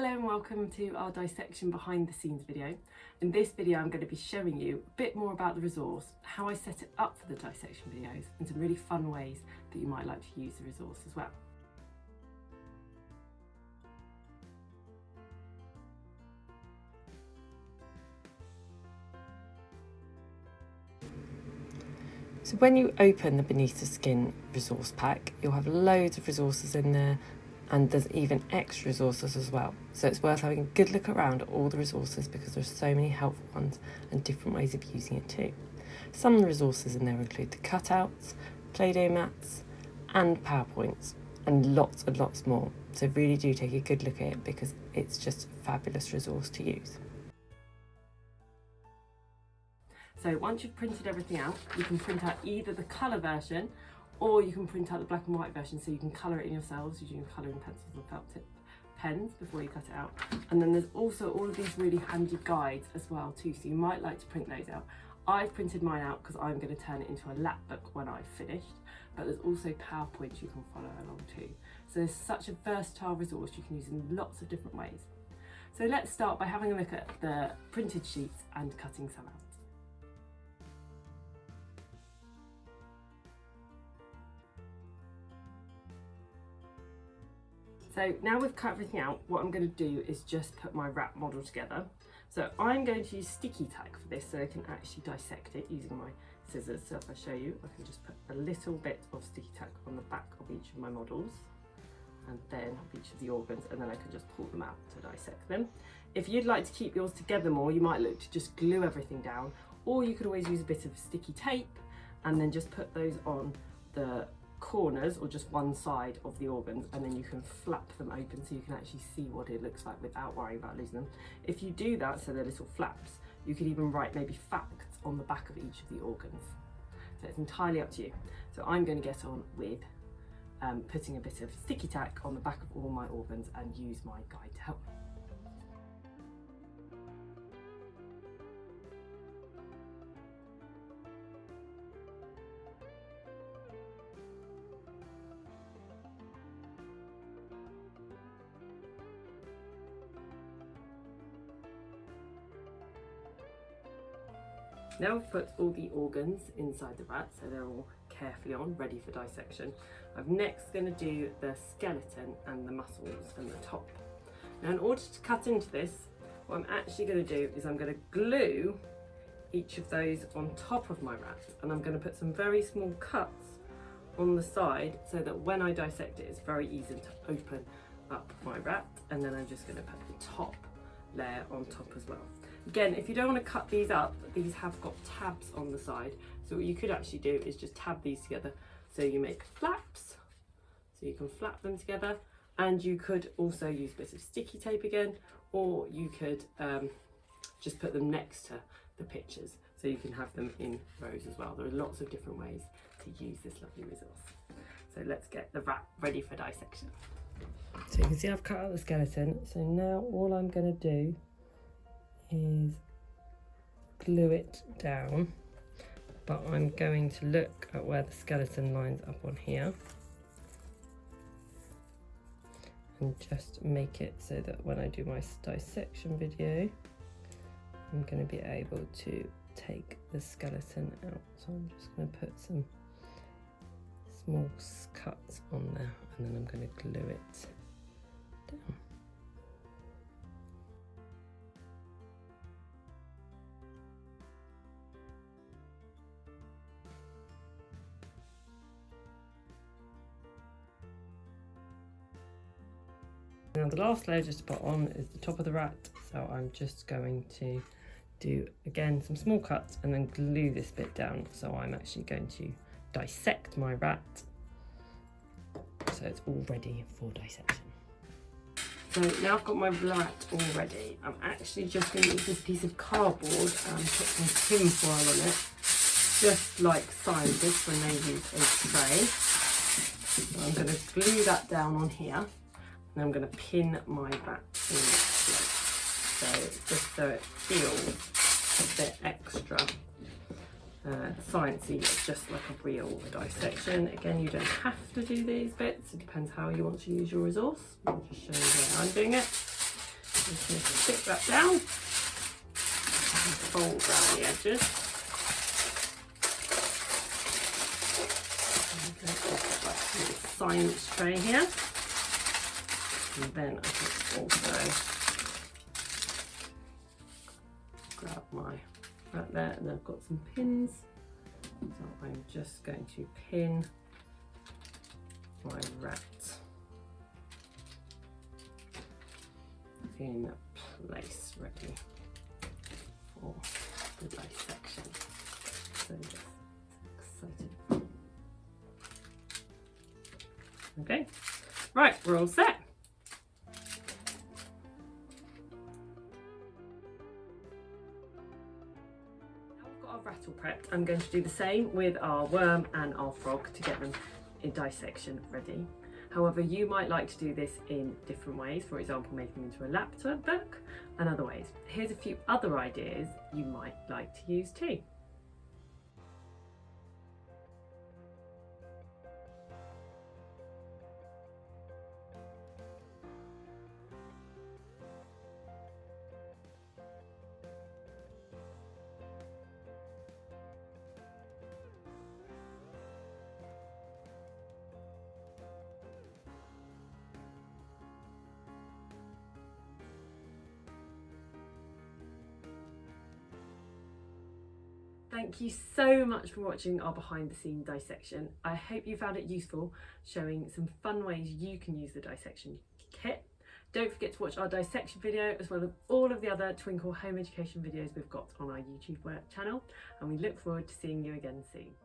Hello and welcome to our dissection behind the scenes video. In this video I'm going to be showing you a bit more about the resource, how I set it up for the dissection videos and some really fun ways that you might like to use the resource as well. So when you open the Beneath the Skin resource pack, you'll have loads of resources in there, and there's even extra resources as well. So it's worth having a good look around at all the resources because there's so many helpful ones and different ways of using it too. Some of the resources in there include the cutouts, Play-Doh mats and PowerPoints and lots more. So really do take a good look at it because it's just a fabulous resource to use. So once you've printed everything out, you can print out either the colour version or you can print out the black and white version so you can colour it in yourselves using colouring pencils and felt tip pens before you cut it out. And then there's also all of these really handy guides as well too, so you might like to print those out. I've printed mine out because I'm going to turn it into a lap book when I've finished, but there's also PowerPoints you can follow along too. So there's such a versatile resource you can use in lots of different ways. So let's start by having a look at the printed sheets and cutting some out. So now we've cut everything out, what I'm going to do is just put my wrap model together. So I'm going to use sticky tack for this so I can actually dissect it using my scissors. So if I show you, I can just put a little bit of sticky tack on the back of each of my models and then of each of the organs, and then I can just pull them out to dissect them. If you'd like to keep yours together more, you might look to just glue everything down, or you could always use a bit of sticky tape and then just put those on the corners or just one side of the organs, and then you can flap them open so you can actually see what it looks like without worrying about losing them. If you do that, so they're little flaps, you could even write maybe facts on the back of each of the organs. So it's entirely up to you. So I'm going to get on with putting a bit of sticky tack on the back of all my organs and use my guide to help me. Now I've put all the organs inside the rat, so they're all carefully on, ready for dissection. I'm next going to do the skeleton and the muscles and the top. Now in order to cut into this, what I'm actually going to do is I'm going to glue each of those on top of my rat, and I'm going to put some very small cuts on the side so that when I dissect it, it's very easy to open up my rat, and then I'm just going to put the top layer on top as well. Again, if you don't want to cut these up, these have got tabs on the side. So what you could actually do is just tab these together. So you make flaps, so you can flap them together. And you could also use a bit of sticky tape again, or you could just put them next to the pictures. So you can have them in rows as well. There are lots of different ways to use this lovely resource. So let's get the rat ready for dissection. So you can see I've cut out the skeleton. So now all I'm going to do is glue it down, but I'm going to look at where the skeleton lines up on here and just make it so that when I do my dissection video, I'm going to be able to take the skeleton out. So I'm just going to put some small cuts on there, and then I'm going to glue it down. Now the last layer just to put on is the top of the rat, so I'm just going to do again some small cuts and then glue this bit down. So I'm actually going to dissect my rat so it's all ready for dissection. So now I've got my rat all ready. I'm actually just going to use this piece of cardboard and put some tin foil on it, just like scientists when they use a tray. So I'm going to glue that down on here. And I'm going to pin my rat in place, so just so it feels a bit extra sciencey, just like a real dissection. Again, you don't have to do these bits, it depends how you want to use your resource. I'll just show you how I'm doing it. Just need to stick that down and fold around the edges. Okay, I've got a little science tray here. And then I can also grab my right there, and then I've got some pins. So I'm just going to pin my rat in place, ready for the dissection. So just excited. Okay, right, we're all set. Rattle prepped, I'm going to do the same with our worm and our frog to get them in dissection ready. However, you might like to do this in different ways, for example making them into a laptop book and other ways. Here's a few other ideas you might like to use too. Thank you so much for watching our behind the scene dissection. I hope you found it useful, showing some fun ways you can use the dissection kit. Don't forget to watch our dissection video as well as all of the other Twinkl home education videos we've got on our YouTube channel, and we look forward to seeing you again soon.